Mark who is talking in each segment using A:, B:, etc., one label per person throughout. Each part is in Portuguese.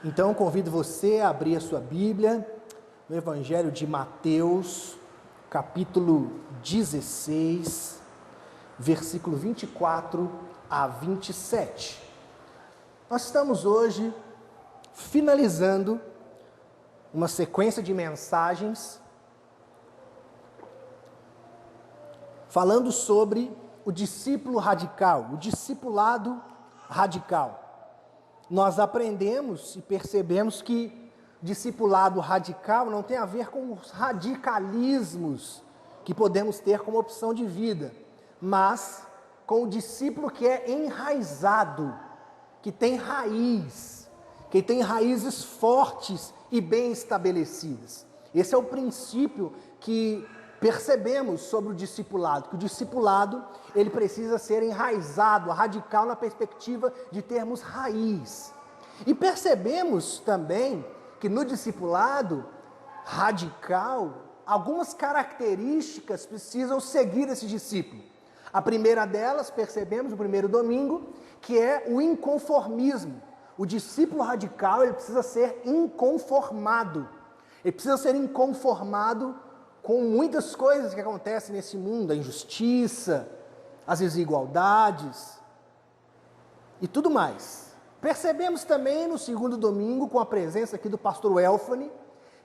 A: Então eu convido você a abrir a sua Bíblia no Evangelho de Mateus, capítulo 16, versículo 24 a 27. Nós estamos hoje finalizando uma sequência de mensagens falando sobre o discípulo radical, o discipulado radical. Nós aprendemos e percebemos que discipulado radical não tem a ver com os radicalismos que podemos ter como opção de vida, mas com o discípulo que é enraizado, que tem raiz, que tem raízes fortes e bem estabelecidas. Esse é o princípio que percebemos sobre o discipulado, que o discipulado ele precisa ser enraizado, radical na perspectiva de termos raiz. E percebemos também que no discipulado radical, algumas características precisam seguir esse discípulo. A primeira delas, percebemos no primeiro domingo, que é o inconformismo. O discípulo radical ele precisa ser inconformado. Ele precisa ser inconformado com muitas coisas que acontecem nesse mundo, a injustiça, as desigualdades e tudo mais. Percebemos também no segundo domingo, com a presença aqui do pastor Elfani,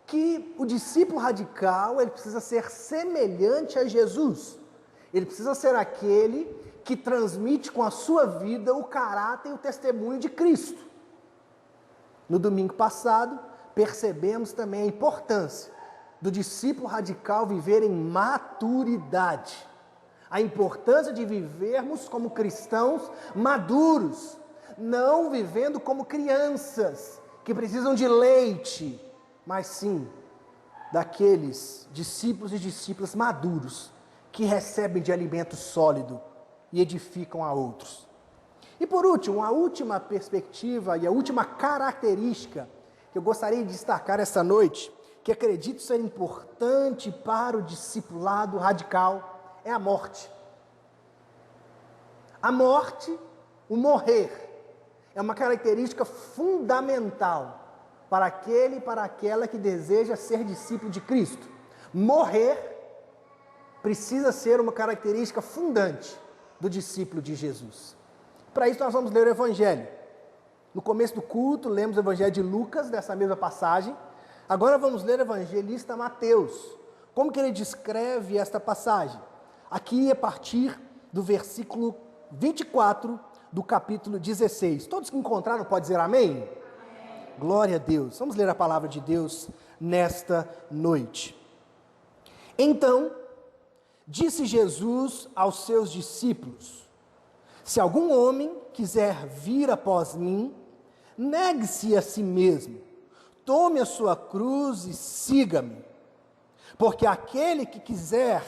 A: que o discípulo radical ele precisa ser semelhante a Jesus. Ele precisa ser aquele que transmite com a sua vida o caráter e o testemunho de Cristo. No domingo passado, percebemos também a importância do discípulo radical viver em maturidade. A importância de vivermos como cristãos maduros, não vivendo como crianças que precisam de leite, mas sim daqueles discípulos e discípulas maduros que recebem de alimento sólido e edificam a outros. E por último, a última perspectiva e a última característica que eu gostaria de destacar essa noite, que acredito ser importante para o discipulado radical, é a morte. A morte, o morrer, é uma característica fundamental para aquele e para aquela que deseja ser discípulo de Cristo. Morrer precisa ser uma característica fundante do discípulo de Jesus. Para isso nós vamos ler o Evangelho. No começo do culto, lemos o Evangelho de Lucas, dessa mesma passagem. Agora vamos ler o evangelista Mateus. Como que ele descreve esta passagem? Aqui a partir do versículo 24 do capítulo 16. Todos que encontraram podem dizer amém? Amém. Glória a Deus. Vamos ler a palavra de Deus nesta noite. Então, disse Jesus aos seus discípulos: se algum homem quiser vir após mim, negue-se a si mesmo. Tome a sua cruz e siga-me, porque aquele que quiser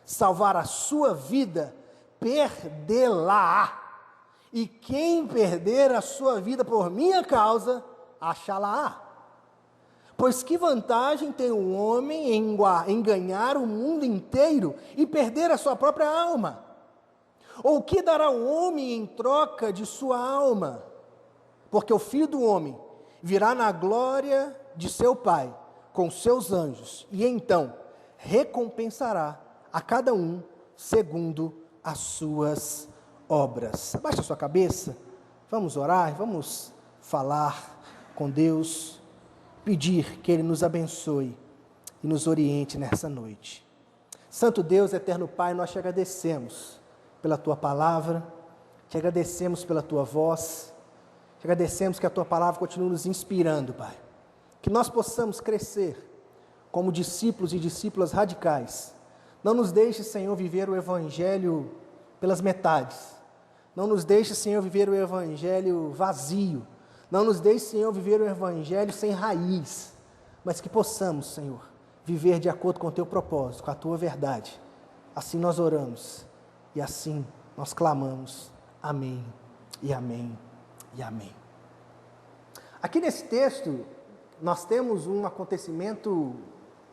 A: salvar a sua vida, perdê-la-á, e quem perder a sua vida por minha causa, achá-la-á. Pois que vantagem tem um homem em ganhar o mundo inteiro e perder a sua própria alma? Ou o que dará o homem em troca de sua alma? Porque o Filho do Homem virá na glória de seu Pai, com seus anjos, e então recompensará a cada um segundo as suas obras. Abaixa a sua cabeça, vamos orar, vamos falar com Deus, pedir que Ele nos abençoe e nos oriente nessa noite. Santo Deus, eterno Pai, nós te agradecemos pela Tua palavra, te agradecemos pela Tua voz, te agradecemos que a Tua palavra continue nos inspirando, Pai. Que nós possamos crescer como discípulos e discípulas radicais. Não nos deixe, Senhor, viver o Evangelho pelas metades. Não nos deixe, Senhor, viver o Evangelho vazio. Não nos deixe, Senhor, viver o Evangelho sem raiz. Mas que possamos, Senhor, viver de acordo com o Teu propósito, com a Tua verdade. Assim nós oramos e assim nós clamamos. Amém e amém. E amém. Aqui nesse texto, nós temos um acontecimento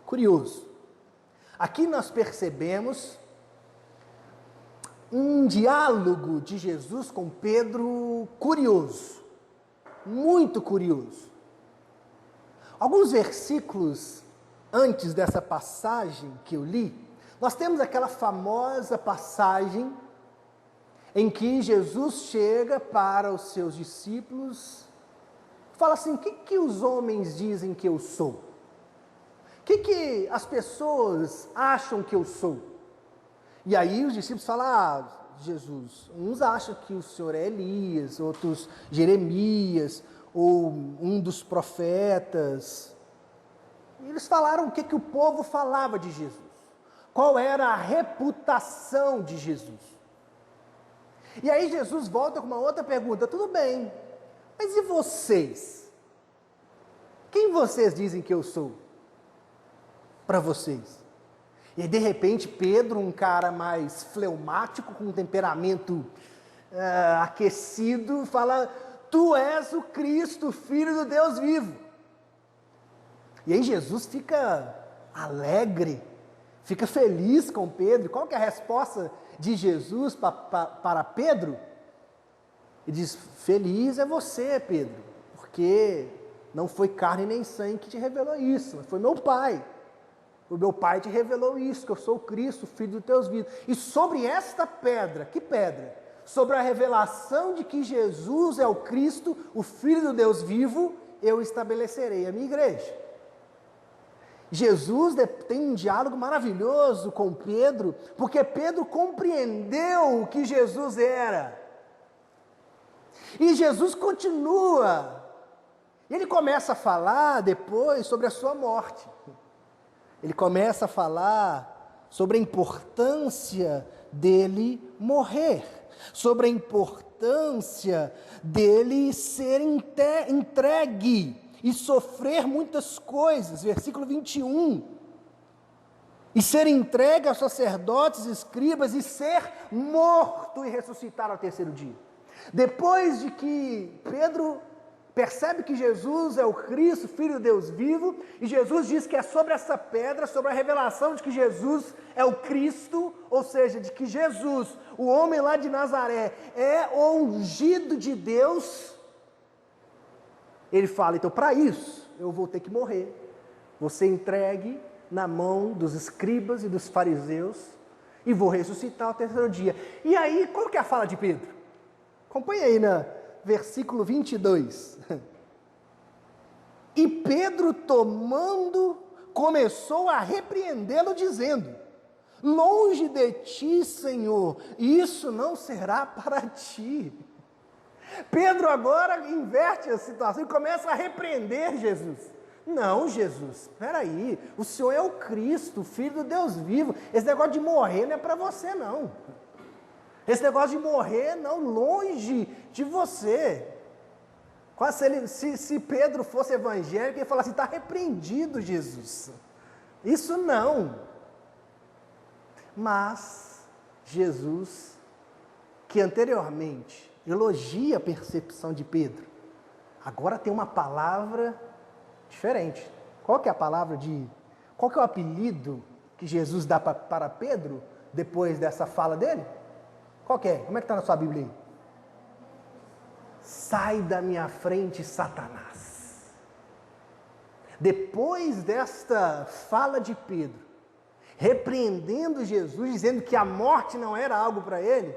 A: curioso. Aqui nós percebemos um diálogo de Jesus com Pedro curioso, muito curioso. Alguns versículos antes dessa passagem que eu li, nós temos aquela famosa passagem em que Jesus chega para os seus discípulos, fala assim: o que os homens dizem que eu sou? O que as pessoas acham que eu sou? E aí os discípulos falam: Jesus, uns acham que o Senhor é Elias, outros Jeremias, ou um dos profetas. E eles falaram o que o povo falava de Jesus. Qual era a reputação de Jesus? E aí Jesus volta com uma outra pergunta: tudo bem, mas e vocês? Quem vocês dizem que eu sou? Para vocês. E aí, de repente, Pedro, um cara mais fleumático, com um temperamento aquecido, fala: tu és o Cristo, Filho do Deus vivo. E aí Jesus fica alegre, fica feliz com Pedro. Qual que é a resposta de Jesus para Pedro? Ele diz: feliz é você, Pedro, porque não foi carne nem sangue que te revelou isso, mas foi meu Pai. O meu Pai te revelou isso, que eu sou o Cristo, Filho do Deus vivo. E sobre esta pedra, que pedra? Sobre a revelação de que Jesus é o Cristo, o Filho do Deus vivo, eu estabelecerei a minha igreja. Jesus tem um diálogo maravilhoso com Pedro, porque Pedro compreendeu o que Jesus era. E Jesus continua. Ele começa a falar depois sobre a sua morte. Ele começa a falar sobre a importância dele morrer, sobre a importância dele ser entregue e sofrer muitas coisas. Versículo 21. E ser entregue aos sacerdotes, escribas, e ser morto e ressuscitar ao terceiro dia. Depois de que Pedro percebe que Jesus é o Cristo, Filho de Deus vivo, e Jesus diz que é sobre essa pedra, sobre a revelação de que Jesus é o Cristo, ou seja, de que Jesus, o homem lá de Nazaré, é o ungido de Deus. Ele fala: então, para isso, eu vou ter que morrer, vou ser entregue na mão dos escribas e dos fariseus, e vou ressuscitar ao terceiro dia. E aí, qual que é a fala de Pedro? Acompanhe aí na versículo 22. E Pedro, tomando, começou a repreendê-lo, dizendo: longe de ti, Senhor, isso não será para ti. Pedro agora inverte a situação e começa a repreender Jesus. Não, Jesus, espera aí, o Senhor é o Cristo, o Filho do Deus vivo. Esse negócio de morrer não é para você, não. Esse negócio de morrer, não, longe de você. Quase se Pedro fosse evangélico, ele falasse assim: está repreendido, Jesus. Isso não. Mas Jesus, que anteriormente elogia a percepção de Pedro, agora tem uma palavra diferente. Qual que é a palavra qual que é o apelido que Jesus dá para Pedro depois dessa fala dele? Qual que é? Como é que está na sua Bíblia aí? Sai da minha frente, Satanás. Depois desta fala de Pedro, repreendendo Jesus, dizendo que a morte não era algo para ele,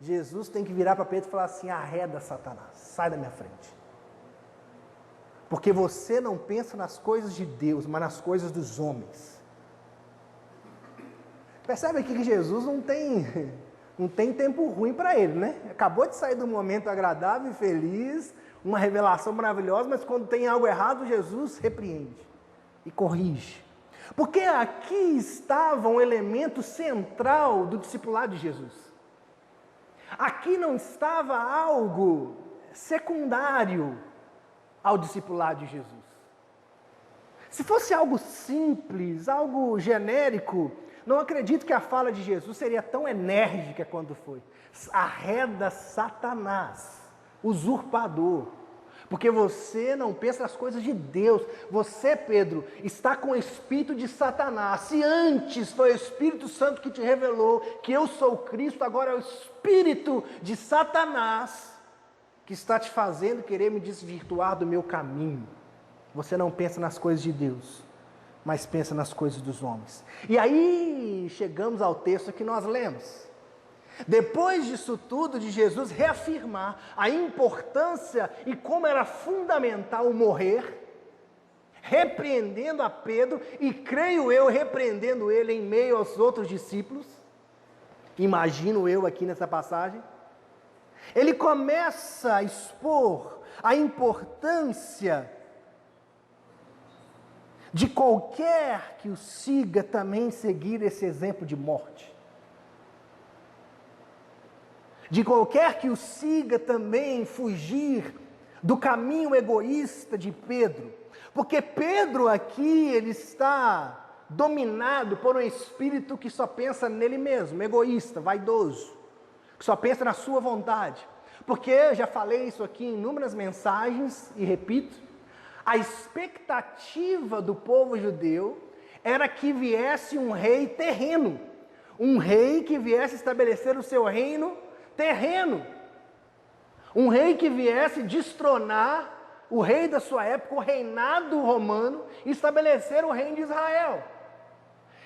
A: Jesus tem que virar para Pedro e falar assim: arreda, Satanás, sai da minha frente. Porque você não pensa nas coisas de Deus, mas nas coisas dos homens. Percebe aqui que Jesus não tem tempo ruim para ele, né? Acabou de sair de um momento agradável e feliz, uma revelação maravilhosa, mas quando tem algo errado, Jesus repreende e corrige. Porque aqui estava um elemento central do discipulado de Jesus. Aqui não estava algo secundário ao discipulado de Jesus. Se fosse algo simples, algo genérico, não acredito que a fala de Jesus seria tão enérgica quanto foi. Arreda Satanás, usurpador, porque você não pensa nas coisas de Deus. Você, Pedro, está com o espírito de Satanás. Se antes foi o Espírito Santo que te revelou que eu sou Cristo, agora é o espírito de Satanás que está te fazendo querer me desvirtuar do meu caminho. você não pensa nas coisas de Deus, mas pensa nas coisas dos homens. E aí chegamos ao texto que nós lemos. Depois disso tudo, de Jesus reafirmar a importância e como era fundamental morrer, repreendendo a Pedro, e creio eu, repreendendo ele em meio aos outros discípulos, imagino eu aqui nessa passagem, ele começa a expor a importância de qualquer que o siga também seguir esse exemplo de morte. De qualquer que o siga também fugir do caminho egoísta de Pedro. Porque Pedro aqui, ele está dominado por um espírito que só pensa nele mesmo, egoísta, vaidoso, que só pensa na sua vontade. Porque eu já falei isso aqui em inúmeras mensagens e repito, a expectativa do povo judeu era que viesse um rei terreno, um rei que viesse estabelecer o seu reino terreno, um rei que viesse destronar o rei da sua época, o reinado romano, e estabelecer o reino de Israel.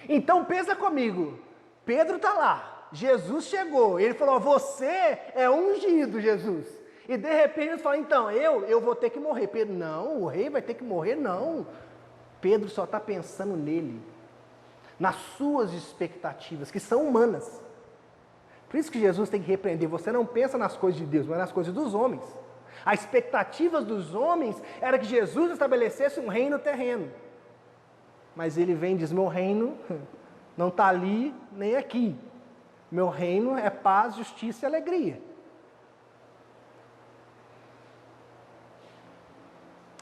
A: Então pensa comigo, Pedro está lá, Jesus chegou, ele falou, você é ungido, Jesus. E de repente ele fala, então, eu vou ter que morrer. Pedro, não, o rei vai ter que morrer, não. Pedro só está pensando nele, nas suas expectativas, que são humanas. Por isso que Jesus tem que repreender, você não pensa nas coisas de Deus, mas nas coisas dos homens. A expectativa dos homens era que Jesus estabelecesse um reino terreno. Mas ele vem e diz, meu reino não está ali nem aqui. Meu reino é paz, justiça e alegria.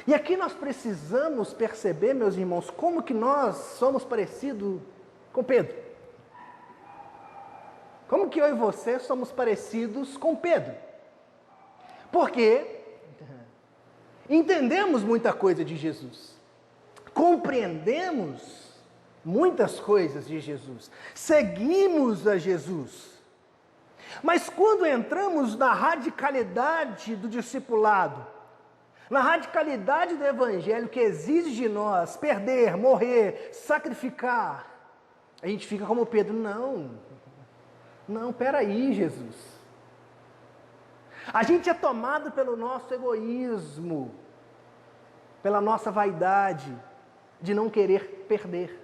A: E aqui nós precisamos perceber, meus irmãos, como que nós somos parecidos com Pedro. Como que eu e você somos parecidos com Pedro? Porque entendemos muita coisa de Jesus, compreendemos muitas coisas de Jesus, seguimos a Jesus, mas quando entramos na radicalidade do discipulado, na radicalidade do evangelho que exige de nós perder, morrer, sacrificar, a gente fica como Pedro, não, peraí, Jesus. A gente é tomado pelo nosso egoísmo, pela nossa vaidade, de não querer perder,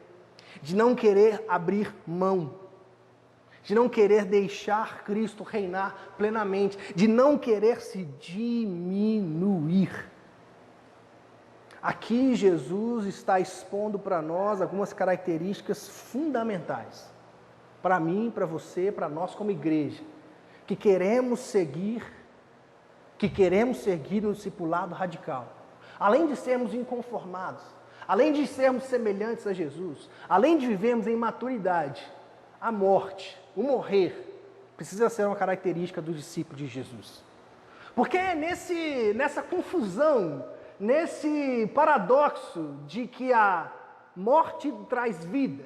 A: de não querer abrir mão, de não querer deixar Cristo reinar plenamente, de não querer se diminuir. Aqui Jesus está expondo para nós algumas características fundamentais, para mim, para você, para nós como igreja, que queremos seguir no discipulado radical. Além de sermos inconformados, além de sermos semelhantes a Jesus, além de vivermos em maturidade, a morte, o morrer, precisa ser uma característica do discípulo de Jesus. Porque é nessa confusão, nesse paradoxo de que a morte traz vida,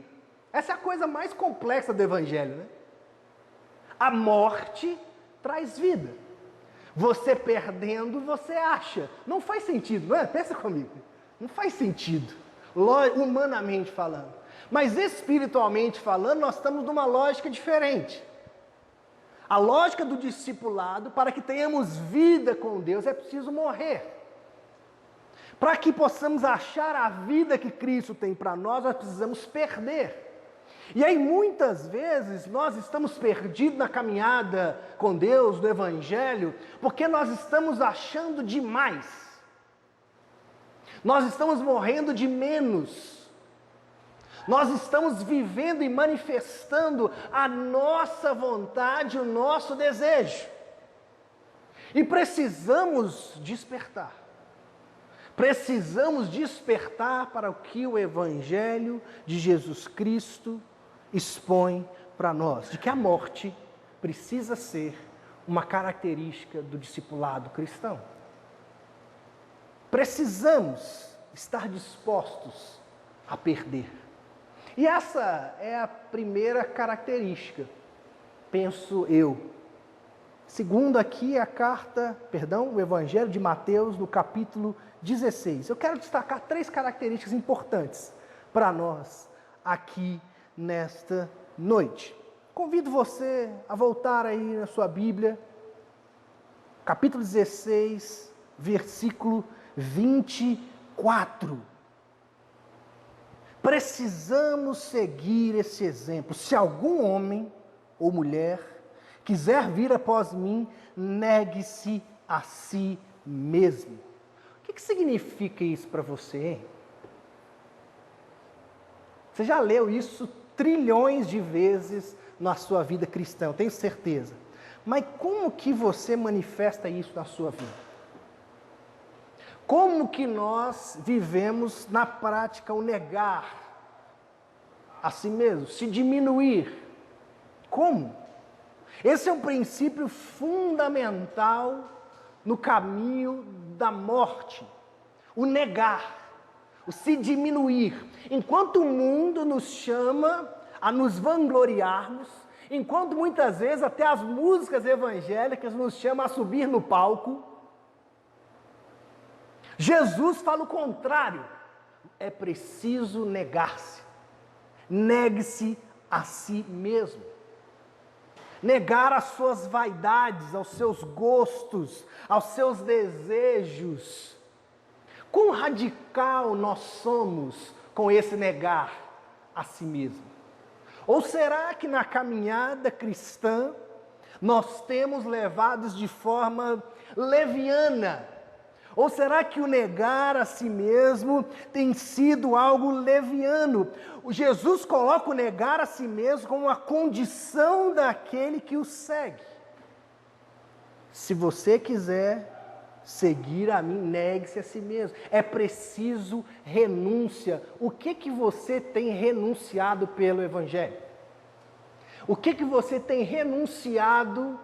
A: essa é a coisa mais complexa do Evangelho, né? A morte traz vida. Você perdendo, você acha. Não faz sentido, não é? Pensa comigo. Não faz sentido, humanamente falando. Mas espiritualmente falando, nós estamos numa lógica diferente. A lógica do discipulado, para que tenhamos vida com Deus, é preciso morrer. Para que possamos achar a vida que Cristo tem para nós precisamos perder. E aí muitas vezes nós estamos perdidos na caminhada com Deus, no Evangelho, porque nós estamos achando demais. Nós estamos morrendo de menos. Nós estamos vivendo e manifestando a nossa vontade, o nosso desejo. E precisamos despertar. Precisamos despertar para o que o Evangelho de Jesus Cristo expõe para nós, de que a morte precisa ser uma característica do discipulado cristão. Precisamos estar dispostos a perder. E essa é a primeira característica, penso eu. Segundo aqui o Evangelho de Mateus, no capítulo 16. Eu quero destacar 3 características importantes para nós aqui nesta noite. Convido você a voltar aí na sua Bíblia, capítulo 16, versículo 24. Precisamos seguir esse exemplo. Se algum homem ou mulher quiser vir após mim, negue-se a si mesmo. O que significa isso para você, hein? Você já leu isso trilhões de vezes na sua vida cristã, eu tenho certeza. Mas como que você manifesta isso na sua vida? Como que nós vivemos na prática o negar a si mesmo, se diminuir? Como? Esse é um princípio fundamental no caminho da morte. O negar, o se diminuir. Enquanto o mundo nos chama a nos vangloriarmos, enquanto muitas vezes até as músicas evangélicas nos chamam a subir no palco, Jesus fala o contrário. É preciso negar-se. Negue-se a si mesmo. Negar as suas vaidades, aos seus gostos, aos seus desejos. Quão radical nós somos com esse negar a si mesmo? Ou será que na caminhada cristã nós temos levados de forma leviana? Ou será que o negar a si mesmo tem sido algo leviano? O Jesus coloca o negar a si mesmo como uma condição daquele que o segue. Se você quiser seguir a mim, negue-se a si mesmo. É preciso renúncia. O que você tem renunciado pelo Evangelho? O que você tem renunciado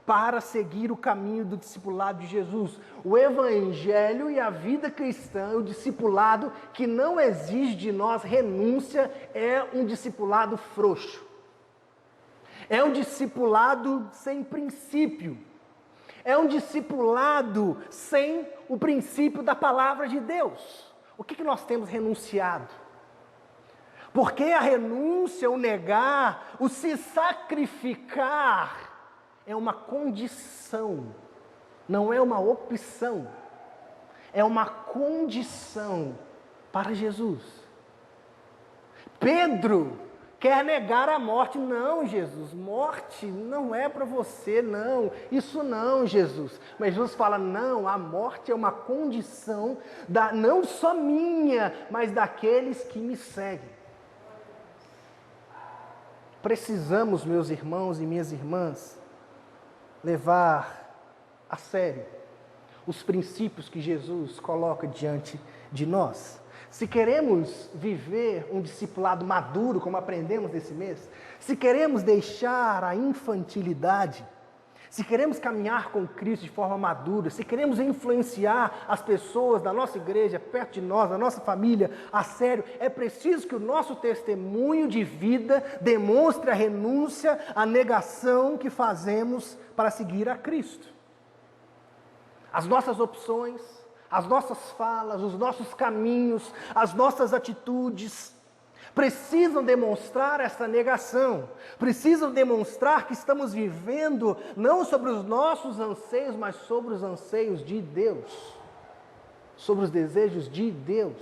A: para seguir o caminho do discipulado de Jesus? O Evangelho e a vida cristã, o discipulado que não exige de nós renúncia, é um discipulado frouxo. É um discipulado sem princípio. É um discipulado sem o princípio da palavra de Deus. O que nós temos renunciado? Porque a renúncia, o negar, o se sacrificar, é uma condição, não é uma opção. É uma condição para Jesus. Pedro quer negar a morte. Não, Jesus, morte não é para você, não. Isso não, Jesus. Mas Jesus fala, não, a morte é uma condição, não só minha, mas daqueles que me seguem. Precisamos, meus irmãos e minhas irmãs, levar a sério os princípios que Jesus coloca diante de nós. Se queremos viver um discipulado maduro, como aprendemos nesse mês, se queremos deixar a infantilidade, se queremos caminhar com Cristo de forma madura, se queremos influenciar as pessoas da nossa igreja, perto de nós, da nossa família, a sério, é preciso que o nosso testemunho de vida demonstre a renúncia, a negação que fazemos para seguir a Cristo. As nossas opções, as nossas falas, os nossos caminhos, as nossas atitudes precisam demonstrar essa negação, precisam demonstrar que estamos vivendo não sobre os nossos anseios, mas sobre os anseios de Deus, sobre os desejos de Deus.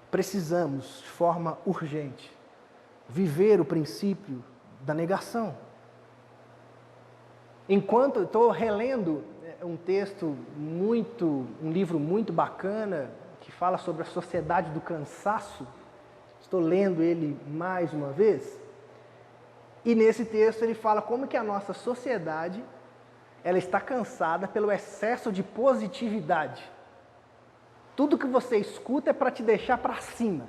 A: Precisamos, de forma urgente, viver o princípio da negação. Enquanto eu estou relendo um livro muito bacana, que fala sobre a sociedade do cansaço, estou lendo ele mais uma vez, e nesse texto ele fala como que a nossa sociedade, ela está cansada pelo excesso de positividade. Tudo que você escuta é para te deixar para cima,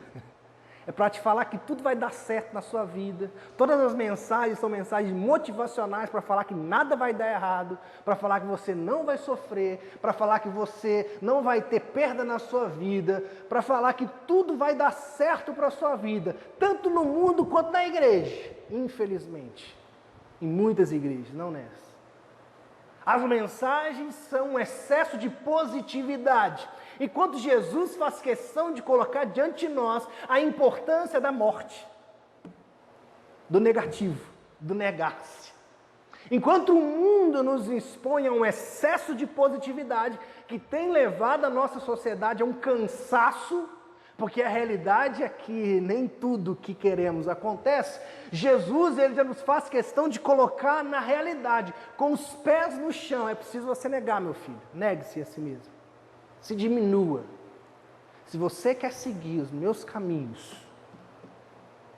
A: é para te falar que tudo vai dar certo na sua vida. Todas as mensagens são mensagens motivacionais para falar que nada vai dar errado, para falar que você não vai sofrer, para falar que você não vai ter perda na sua vida, para falar que tudo vai dar certo para a sua vida, tanto no mundo quanto na igreja, infelizmente. em muitas igrejas, não nessa. As mensagens são um excesso de positividade, enquanto Jesus faz questão de colocar diante de nós a importância da morte, do negativo, do negar-se. Enquanto o mundo nos expõe a um excesso de positividade que tem levado a nossa sociedade a um cansaço, porque a realidade é que nem tudo que queremos acontece, Jesus ele já nos faz questão de colocar na realidade, com os pés no chão. É preciso você negar, meu filho, negue-se a si mesmo, se diminua. Se você quer seguir os meus caminhos,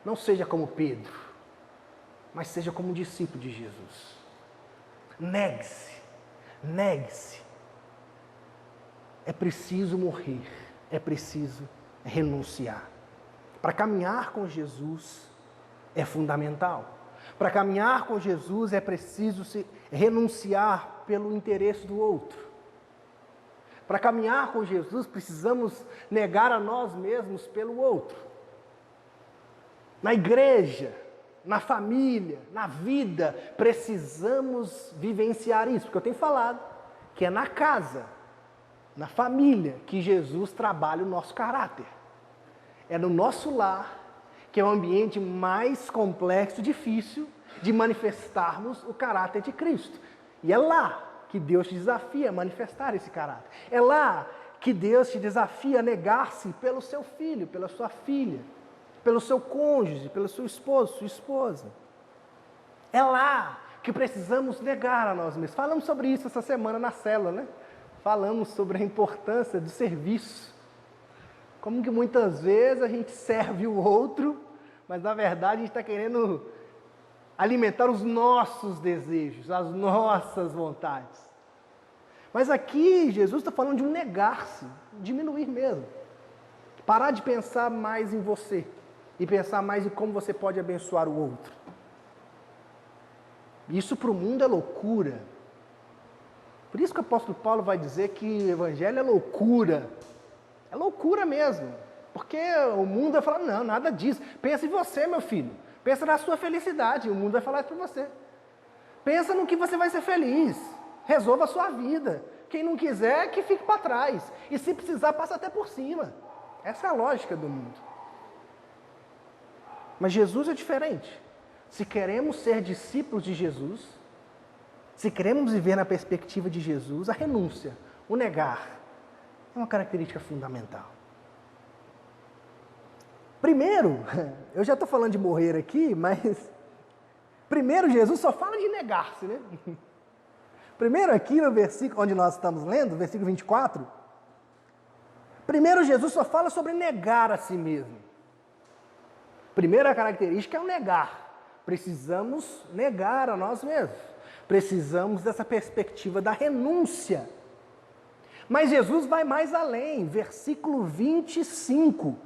A: não seja como Pedro, mas seja como um discípulo de Jesus. Negue-se, negue-se. É preciso morrer, é preciso renunciar. Para caminhar com Jesus é fundamental. Para caminhar com Jesus é preciso renunciar pelo interesse do outro. Para caminhar com Jesus precisamos negar a nós mesmos pelo outro. Na igreja, na família, na vida, precisamos vivenciar isso, porque eu tenho falado que é na casa, na família, que Jesus trabalha o nosso caráter. É no nosso lar, que é o ambiente mais complexo e difícil de manifestarmos o caráter de Cristo. E é lá que Deus te desafia a manifestar esse caráter. É lá que Deus te desafia a negar-se pelo seu filho, pela sua filha, pelo seu cônjuge, pelo seu esposo, sua esposa. É lá que precisamos negar a nós mesmos. Falamos sobre isso essa semana na célula, né? Falamos sobre a importância do serviço. Como que muitas vezes a gente serve o outro, mas na verdade a gente está querendo alimentar os nossos desejos, as nossas vontades. Mas aqui Jesus está falando de um negar-se, diminuir mesmo. Parar de pensar mais em você e pensar mais em como você pode abençoar o outro. Isso para o mundo é loucura. Por isso que o apóstolo Paulo vai dizer que o evangelho é loucura. É loucura mesmo. Porque o mundo vai falar, não, nada disso. Pensa em você, meu filho. Pensa na sua felicidade. O mundo vai falar isso para você. Pensa no que você vai ser feliz. Resolva a sua vida. Quem não quiser, que fique para trás. E se precisar, passa até por cima. Essa é a lógica do mundo. Mas Jesus é diferente. Se queremos ser discípulos de Jesus, se queremos viver na perspectiva de Jesus, a renúncia, o negar, é uma característica fundamental. Primeiro, eu já estou falando de morrer aqui, mas primeiro Jesus só fala de negar-se, né? Primeiro aqui no versículo onde nós estamos lendo, versículo 24, primeiro Jesus só fala sobre negar a si mesmo. Primeira característica é o negar. Precisamos negar a nós mesmos. Precisamos dessa perspectiva da renúncia. Mas Jesus vai mais além, versículo 25.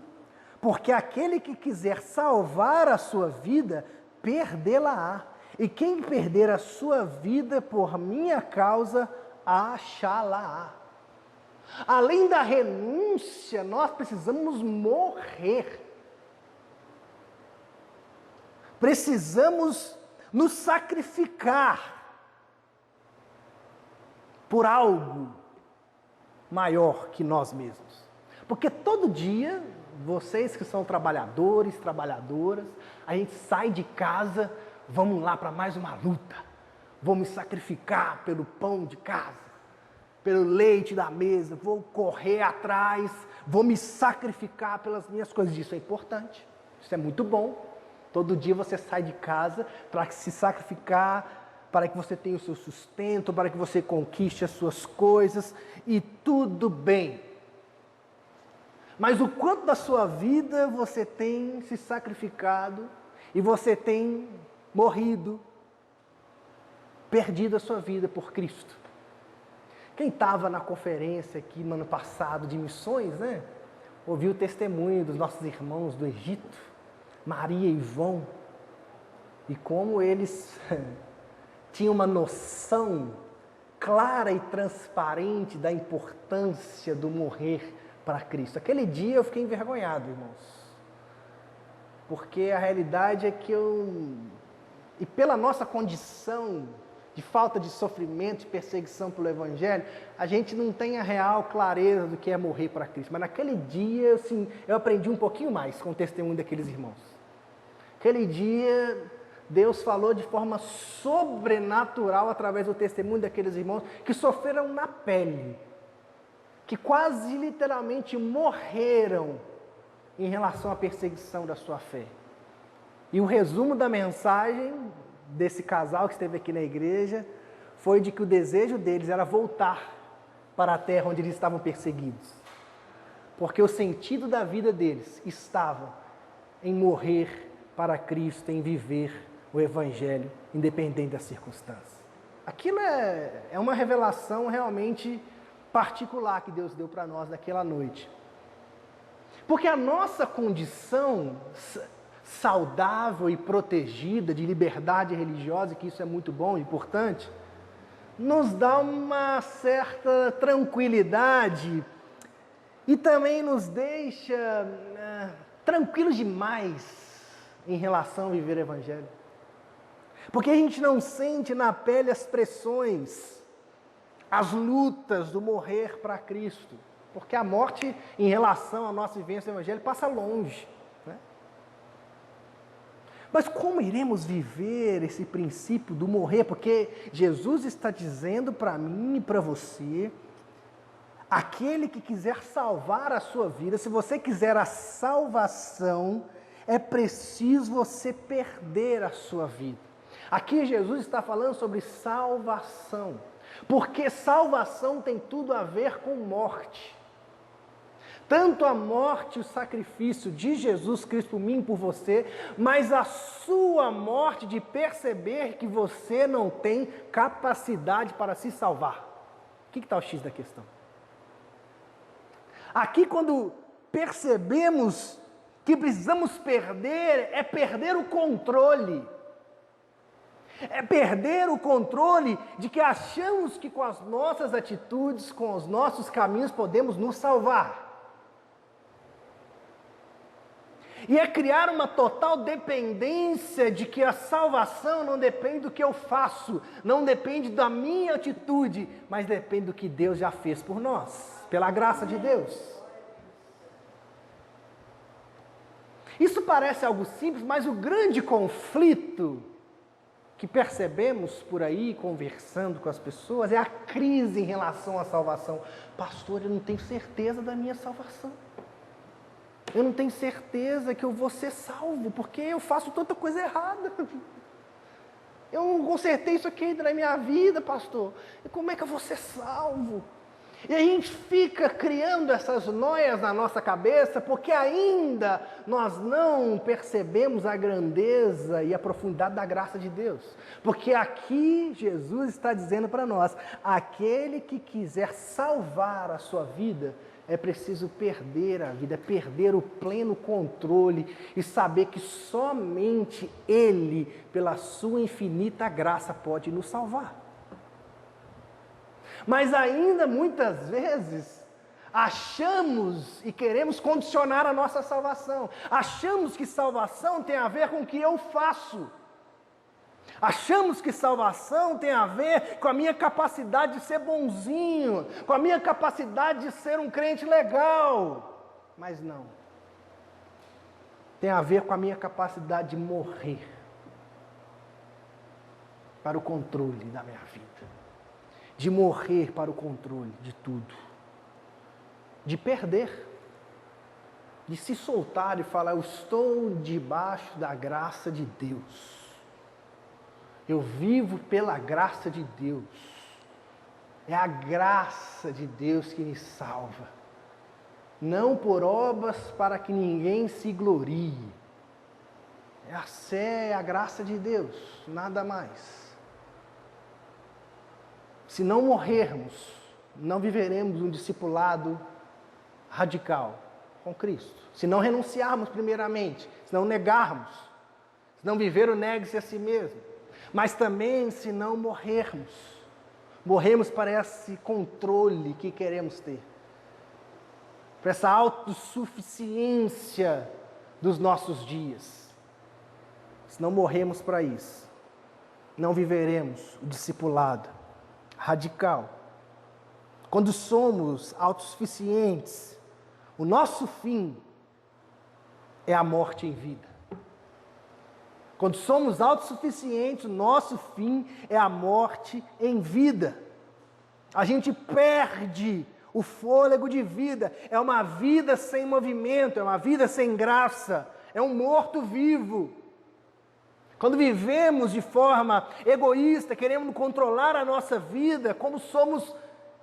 A: Porque aquele que quiser salvar a sua vida, perdê-la-á. E quem perder a sua vida por minha causa, achá-la-á. Além da renúncia, nós precisamos morrer. Precisamos nos sacrificar por algo maior que nós mesmos. Porque todo dia, vocês que são trabalhadores, trabalhadoras, a gente sai de casa, vamos lá para mais uma luta. Vou me sacrificar pelo pão de casa, pelo leite da mesa, vou correr atrás, vou me sacrificar pelas minhas coisas. Isso é importante, isso é muito bom. Todo dia você sai de casa para se sacrificar, para que você tenha o seu sustento, para que você conquiste as suas coisas, e tudo bem. Mas o quanto da sua vida você tem se sacrificado e você tem morrido, perdido a sua vida por Cristo? Quem estava na conferência aqui no ano passado de missões, né? Ouviu o testemunho dos nossos irmãos do Egito, Maria e João, e como eles tinham uma noção clara e transparente da importância do morrer para Cristo. Aquele dia eu fiquei envergonhado, irmãos, porque a realidade é que e pela nossa condição de falta de sofrimento, de perseguição pelo Evangelho, a gente não tem a real clareza do que é morrer para Cristo. Mas naquele dia, assim, eu aprendi um pouquinho mais com o testemunho daqueles irmãos. Aquele dia, Deus falou de forma sobrenatural através do testemunho daqueles irmãos que sofreram na pele, que quase literalmente morreram em relação à perseguição da sua fé. E o resumo da mensagem desse casal que esteve aqui na igreja foi de que o desejo deles era voltar para a terra onde eles estavam perseguidos. Porque o sentido da vida deles estava em morrer para Cristo, em viver o Evangelho, independente das circunstâncias. Aquilo é uma revelação realmente particular que Deus deu para nós naquela noite. Porque a nossa condição saudável e protegida de liberdade religiosa, que isso é muito bom e importante, nos dá uma certa tranquilidade e também nos deixa tranquilos demais em relação a viver o Evangelho. Porque a gente não sente na pele as pressões, as lutas do morrer para Cristo. Porque a morte, em relação à nossa vivência do Evangelho, passa longe. Né? Mas como iremos viver esse princípio do morrer? Porque Jesus está dizendo para mim e para você, aquele que quiser salvar a sua vida, se você quiser a salvação, é preciso você perder a sua vida. Aqui Jesus está falando sobre salvação, porque salvação tem tudo a ver com morte. Tanto a morte, o sacrifício de Jesus Cristo por mim e por você, mas a sua morte de perceber que você não tem capacidade para se salvar. O que está o X da questão? Aqui, quando percebemos que precisamos perder, é perder o controle. É perder o controle de que achamos que com as nossas atitudes, com os nossos caminhos, podemos nos salvar. E é criar uma total dependência de que a salvação não depende do que eu faço, não depende da minha atitude, mas depende do que Deus já fez por nós, pela graça de Deus. Isso parece algo simples, mas o grande conflito que percebemos por aí, conversando com as pessoas, é a crise em relação à salvação. Pastor, eu não tenho certeza da minha salvação. Eu não tenho certeza que eu vou ser salvo, porque eu faço tanta coisa errada. Eu não consertei isso aqui na minha vida, pastor. E como é que eu vou ser salvo? E a gente fica criando essas noias na nossa cabeça, porque ainda nós não percebemos a grandeza e a profundidade da graça de Deus. Porque aqui Jesus está dizendo para nós, aquele que quiser salvar a sua vida, é preciso perder a vida, perder o pleno controle e saber que somente Ele, pela sua infinita graça, pode nos salvar. Mas ainda muitas vezes achamos e queremos condicionar a nossa salvação. Achamos que salvação tem a ver com o que eu faço. Achamos que salvação tem a ver com a minha capacidade de ser bonzinho, com a minha capacidade de ser um crente legal. Mas não. Tem a ver com a minha capacidade de morrer para o controle da minha vida. De morrer para o controle de tudo. De perder. De se soltar e falar, eu estou debaixo da graça de Deus. Eu vivo pela graça de Deus. É a graça de Deus que me salva. Não por obras para que ninguém se glorie. Essa é a graça de Deus, nada mais. Se não morrermos, não viveremos um discipulado radical com Cristo. Se não renunciarmos primeiramente, se não negarmos, se não viver o negue-se a si mesmo. Mas também se não morremos para esse controle que queremos ter, para essa autossuficiência dos nossos dias. Se não morremos para isso, não viveremos o discipulado radical. Quando somos autossuficientes, o nosso fim é a morte em vida. Quando somos autossuficientes, o nosso fim é a morte em vida. A gente perde o fôlego de vida, é uma vida sem movimento, é uma vida sem graça, é um morto-vivo. Quando vivemos de forma egoísta, queremos controlar a nossa vida, como somos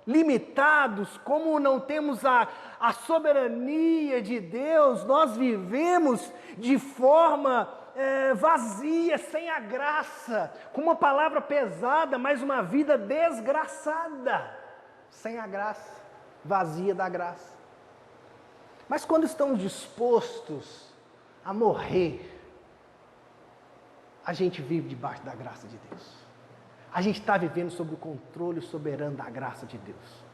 A: limitados, como não temos a soberania de Deus, nós vivemos de forma vazia, sem a graça, com uma palavra pesada, mas uma vida desgraçada, sem a graça, vazia da graça. Mas quando estamos dispostos a morrer, a gente vive debaixo da graça de Deus. A gente está vivendo sob o controle soberano da graça de Deus.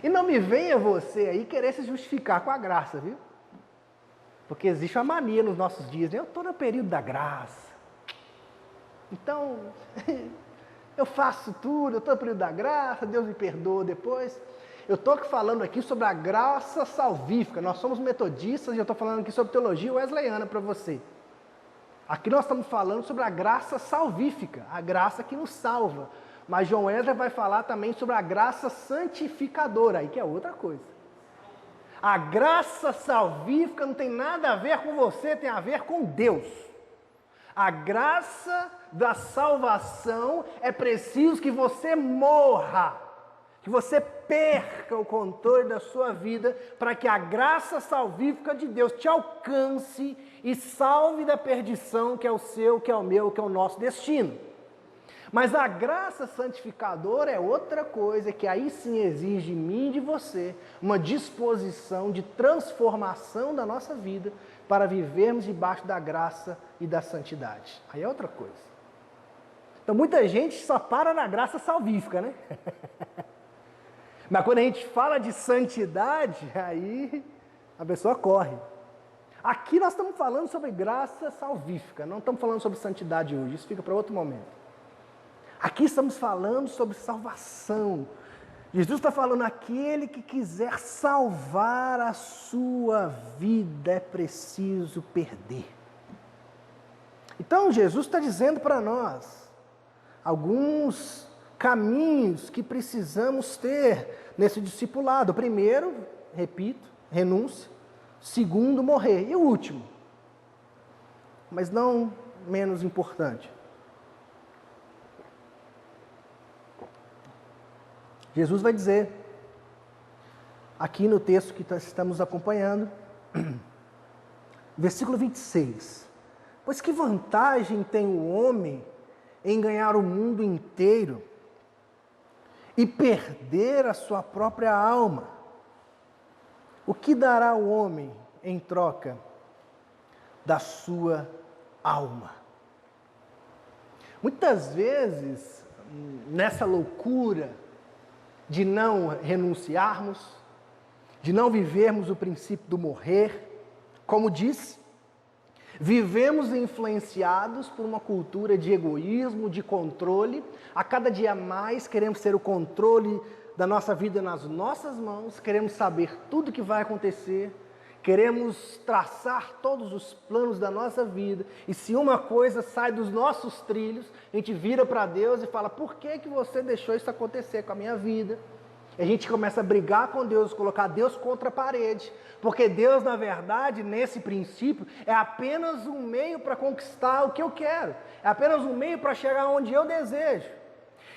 A: E não me venha você aí querer se justificar com a graça, viu? Porque existe uma mania nos nossos dias, né? Eu estou no período da graça. Então, eu faço tudo, eu estou no período da graça, Deus me perdoa depois. Eu estou falando aqui sobre a graça salvífica. Nós somos metodistas e eu estou falando aqui sobre teologia wesleyana para você. Aqui nós estamos falando sobre a graça salvífica, a graça que nos salva. Mas John Wesley vai falar também sobre a graça santificadora, aí que é outra coisa. A graça salvífica não tem nada a ver com você, tem a ver com Deus. A graça da salvação é preciso que você morra, que você perca o controle da sua vida, para que a graça salvífica de Deus te alcance e salve da perdição que é o seu, que é o meu, que é o nosso destino. Mas a graça santificadora é outra coisa, que aí sim exige de mim e de você uma disposição de transformação da nossa vida para vivermos debaixo da graça e da santidade. Aí é outra coisa. Então muita gente só para na graça salvífica, né? Mas quando a gente fala de santidade, aí a pessoa corre. Aqui nós estamos falando sobre graça salvífica, não estamos falando sobre santidade hoje, isso fica para outro momento. Aqui estamos falando sobre salvação. Jesus está falando, aquele que quiser salvar a sua vida é preciso perder. Então Jesus está dizendo para nós alguns caminhos que precisamos ter nesse discipulado. Primeiro, repito, renúncia. Segundo, morrer. E o último, mas não menos importante, Jesus vai dizer, aqui no texto que estamos acompanhando, versículo 26, pois que vantagem tem o homem em ganhar o mundo inteiro e perder a sua própria alma? O que dará o homem em troca da sua alma? Muitas vezes, nessa loucura de não renunciarmos, de não vivermos o princípio do morrer, como disse, vivemos influenciados por uma cultura de egoísmo, de controle. A cada dia mais queremos ter o controle da nossa vida nas nossas mãos, queremos saber tudo o que vai acontecer, queremos traçar todos os planos da nossa vida, e se uma coisa sai dos nossos trilhos, a gente vira para Deus e fala, por que você deixou isso acontecer com a minha vida? E a gente começa a brigar com Deus, colocar Deus contra a parede, porque Deus, na verdade, nesse princípio, é apenas um meio para conquistar o que eu quero, é apenas um meio para chegar onde eu desejo.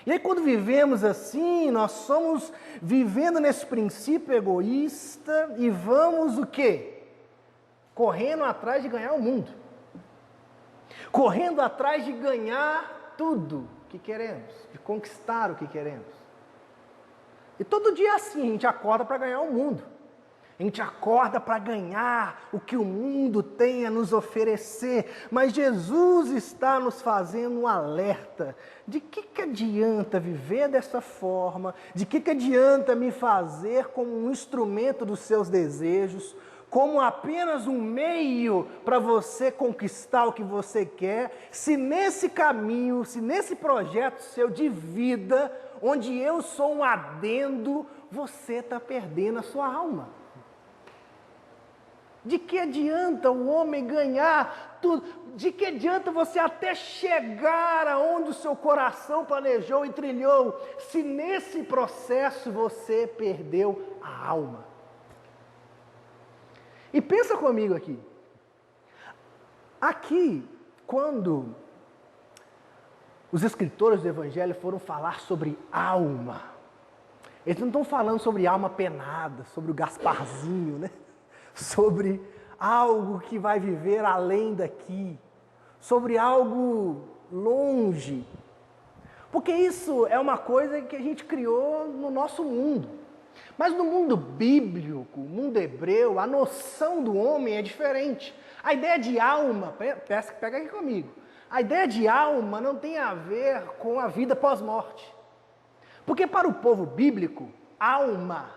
A: E aí quando vivemos assim, nós somos vivendo nesse princípio egoísta e vamos o quê? Correndo atrás de ganhar o mundo. Correndo atrás de ganhar tudo que queremos, de conquistar o que queremos. E todo dia assim, a gente acorda para ganhar o mundo. A gente acorda para ganhar o que o mundo tem a nos oferecer. Mas Jesus está nos fazendo um alerta. De que adianta viver dessa forma? De que adianta me fazer como um instrumento dos seus desejos? como apenas um meio para você conquistar o que você quer, se nesse caminho, se nesse projeto seu de vida, onde eu sou um adendo, você está perdendo a sua alma. De que adianta o homem ganhar tudo? De que adianta você até chegar aonde o seu coração planejou e trilhou, se nesse processo você perdeu a alma? E pensa comigo aqui. Aqui, quando os escritores do Evangelho foram falar sobre alma, eles não estão falando sobre alma penada, sobre o Gasparzinho, né? Sobre algo que vai viver além daqui, sobre algo longe. Porque isso é uma coisa que a gente criou no nosso mundo. Mas no mundo bíblico, mundo hebreu, a noção do homem é diferente. A ideia de alma, pega aqui comigo, a ideia de alma não tem a ver com a vida pós-morte. Porque para o povo bíblico, alma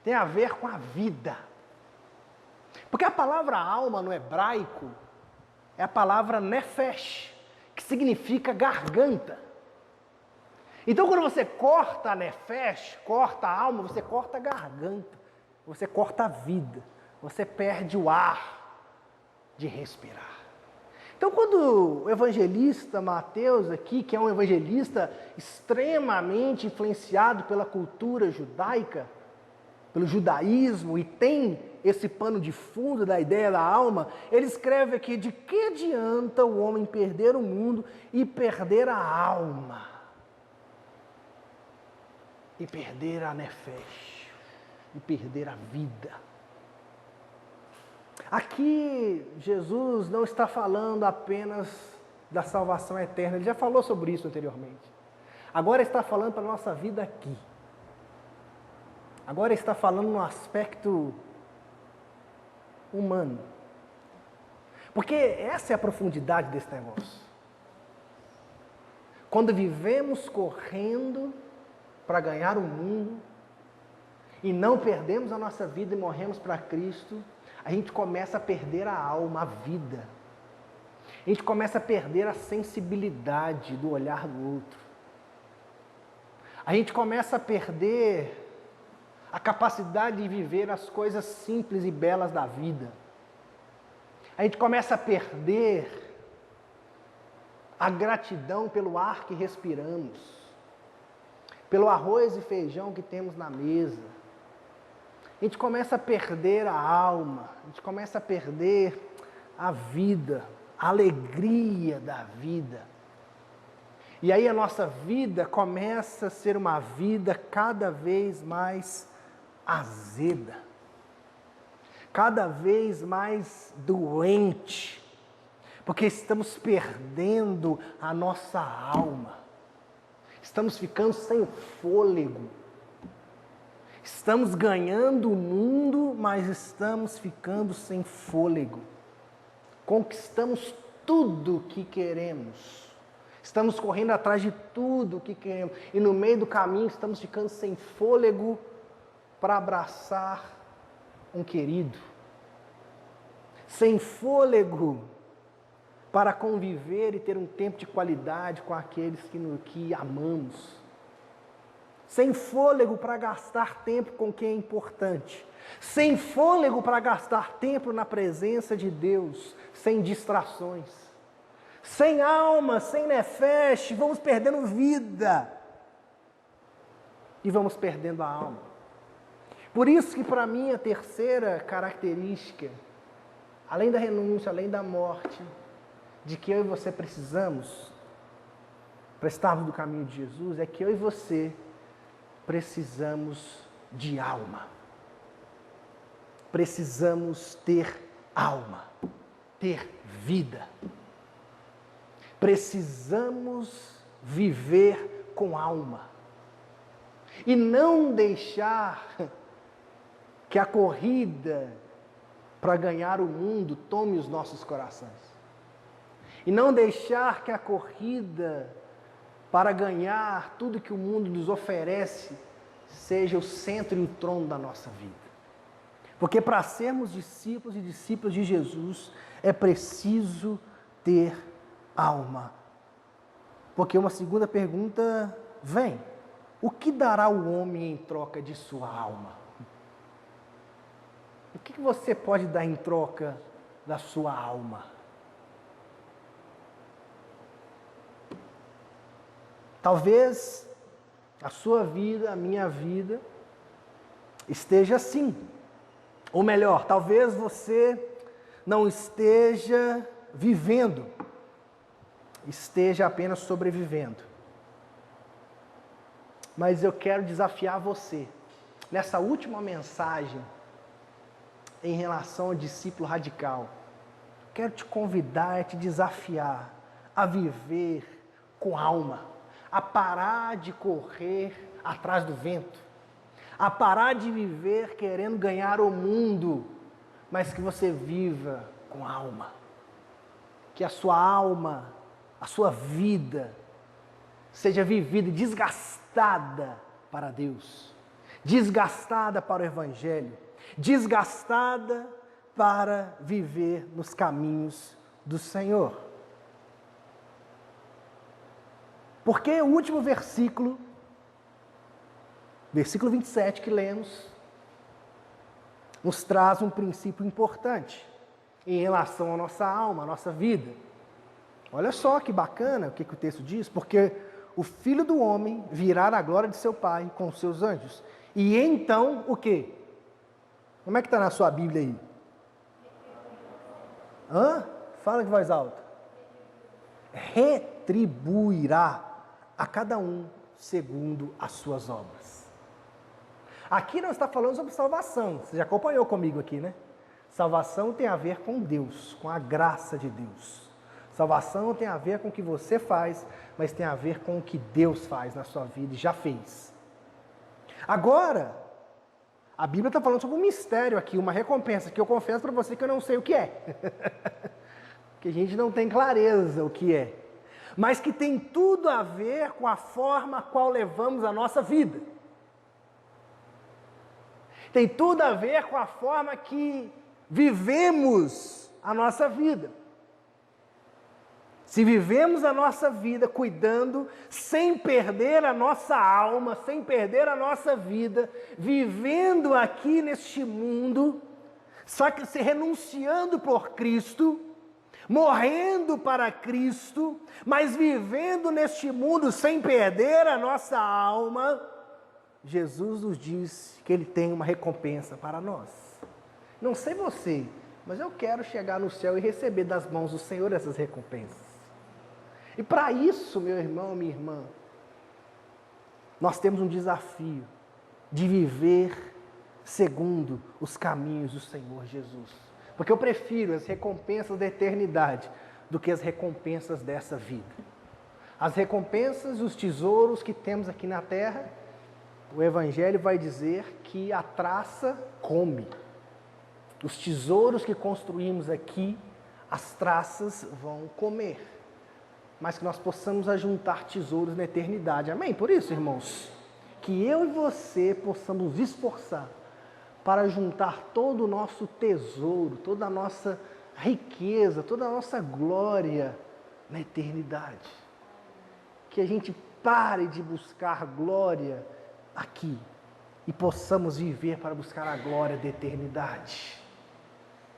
A: tem a ver com a vida. Porque a palavra alma no hebraico é a palavra nefesh, que significa garganta. Então quando você corta a nefesh, corta a alma, você corta a garganta, você corta a vida, você perde o ar de respirar. Então quando o evangelista Mateus aqui, que é um evangelista extremamente influenciado pela cultura judaica, pelo judaísmo, e tem esse pano de fundo da ideia da alma, ele escreve aqui: de que adianta o homem perder o mundo e perder a alma? E perder a nefesh, e perder a vida. Aqui, Jesus não está falando apenas da salvação eterna, ele já falou sobre isso anteriormente. Agora está falando para a nossa vida aqui. Agora está falando no aspecto humano. Porque essa é a profundidade desse negócio. Quando vivemos correndo para ganhar o mundo e não perdemos a nossa vida e morremos para Cristo, a gente começa a perder a alma, a vida. A gente começa a perder a sensibilidade do olhar do outro. A gente começa a perder a capacidade de viver as coisas simples e belas da vida. A gente começa a perder a gratidão pelo ar que respiramos, pelo arroz e feijão que temos na mesa. A gente começa a perder a alma, a gente começa a perder a vida, a alegria da vida. E aí a nossa vida começa a ser uma vida cada vez mais azeda, cada vez mais doente, porque estamos perdendo a nossa alma, estamos ficando sem fôlego, estamos ganhando o mundo, mas estamos ficando sem fôlego, conquistamos tudo o que queremos, estamos correndo atrás de tudo o que queremos, e no meio do caminho estamos ficando sem fôlego para abraçar um querido, sem fôlego para conviver e ter um tempo de qualidade com aqueles que amamos, sem fôlego para gastar tempo com quem é importante, sem fôlego para gastar tempo na presença de Deus, sem distrações, sem alma, sem nefesh, vamos perdendo vida e vamos perdendo a alma. Por isso que para mim a terceira característica, além da renúncia, além da morte, de que eu e você precisamos, para estarmos no caminho de Jesus, é que eu e você precisamos de alma. Precisamos ter alma, ter vida. Precisamos viver com alma. E não deixar que a corrida para ganhar o mundo tome os nossos corações. E não deixar que a corrida para ganhar tudo que o mundo nos oferece seja o centro e o trono da nossa vida. Porque para sermos discípulos e discípulas de Jesus, é preciso ter alma. Porque uma segunda pergunta vem: o que dará o homem em troca de sua alma? O que você pode dar em troca da sua alma? Talvez a sua vida, a minha vida, esteja assim. Ou melhor, talvez você não esteja vivendo, esteja apenas sobrevivendo. Mas eu quero desafiar você, nessa última mensagem, em relação ao discípulo radical. Quero te convidar, te desafiar a viver com alma, a parar de correr atrás do vento, a parar de viver querendo ganhar o mundo, mas que você viva com alma. Que a sua alma, a sua vida, seja vivida e desgastada para Deus, desgastada para o Evangelho, desgastada para viver nos caminhos do Senhor. Porque o último versículo 27 que lemos, nos traz um princípio importante em relação à nossa alma, à nossa vida. Olha só que bacana o que o texto diz: porque o Filho do Homem virá na glória de seu Pai com os seus anjos. E então, o quê? Como é que está na sua Bíblia aí? Fala de voz alta. Retribuirá a cada um segundo as suas obras. Aqui nós estamos falando sobre salvação. Você já acompanhou comigo aqui, né? Salvação tem a ver com Deus, com a graça de Deus. Salvação tem a ver com o que você faz, mas tem a ver com o que Deus faz na sua vida e já fez. Agora, a Bíblia está falando sobre um mistério aqui, uma recompensa, que eu confesso para você que eu não sei o que é. Que a gente não tem clareza o que é. Mas que tem tudo a ver com a forma a qual levamos a nossa vida. Tem tudo a ver com a forma que vivemos a nossa vida. Se vivemos a nossa vida cuidando, sem perder a nossa alma, sem perder a nossa vida, vivendo aqui neste mundo, só que se renunciando por Cristo, morrendo para Cristo, mas vivendo neste mundo sem perder a nossa alma, Jesus nos diz que Ele tem uma recompensa para nós. Não sei você, mas eu quero chegar no céu e receber das mãos do Senhor essas recompensas. E para isso, meu irmão, minha irmã, nós temos um desafio de viver segundo os caminhos do Senhor Jesus. Porque eu prefiro as recompensas da eternidade do que as recompensas dessa vida. As recompensas, os tesouros que temos aqui na terra, o Evangelho vai dizer que a traça come. Os tesouros que construímos aqui, as traças vão comer. Mas que nós possamos ajuntar tesouros na eternidade. Amém? Por isso, irmãos, que eu e você possamos nos esforçar para juntar todo o nosso tesouro, toda a nossa riqueza, toda a nossa glória na eternidade. Que a gente pare de buscar glória aqui e possamos viver para buscar a glória da eternidade.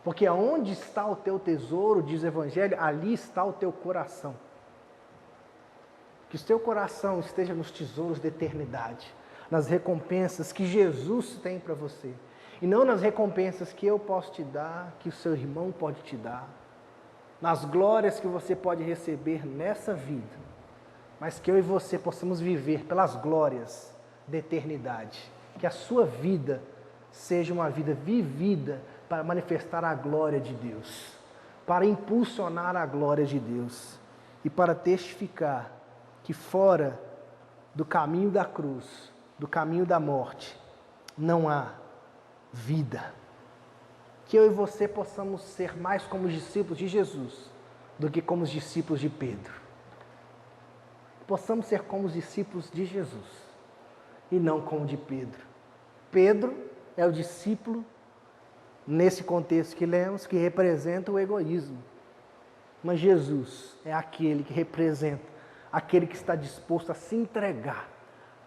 A: Porque aonde está o teu tesouro, diz o Evangelho, ali está o teu coração. Que o teu coração esteja nos tesouros da eternidade, nas recompensas que Jesus tem para você, e não nas recompensas que eu posso te dar, que o seu irmão pode te dar, nas glórias que você pode receber nessa vida, mas que eu e você possamos viver pelas glórias da eternidade. Que a sua vida seja uma vida vivida para manifestar a glória de Deus, para impulsionar a glória de Deus e para testificar que fora do caminho da cruz, do caminho da morte, não há vida. Que eu e você possamos ser mais como os discípulos de Jesus do que como os discípulos de Pedro. Possamos ser como os discípulos de Jesus e não como de Pedro. Pedro é o discípulo nesse contexto que lemos, que representa o egoísmo. Mas Jesus é aquele que representa, aquele que está disposto a se entregar,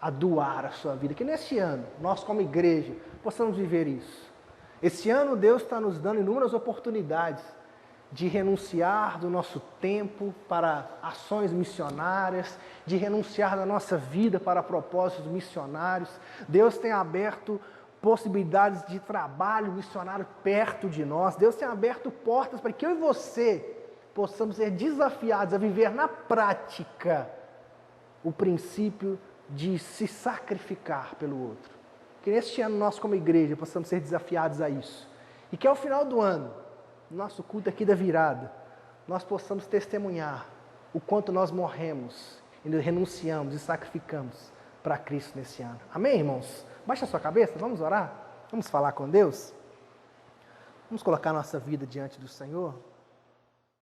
A: a doar a sua vida. Que neste ano, nós como igreja, possamos viver isso. Esse ano Deus está nos dando inúmeras oportunidades de renunciar do nosso tempo para ações missionárias, de renunciar da nossa vida para propósitos missionários. Deus tem aberto possibilidades de trabalho missionário perto de nós. Deus tem aberto portas para que eu e você possamos ser desafiados a viver na prática o princípio de se sacrificar pelo outro. Que neste ano nós como igreja possamos ser desafiados a isso. E que ao final do ano, nosso culto aqui da virada, nós possamos testemunhar o quanto nós morremos e renunciamos e sacrificamos para Cristo nesse ano. Amém, irmãos? Baixa a sua cabeça, vamos orar? Vamos falar com Deus? Vamos colocar nossa vida diante do Senhor?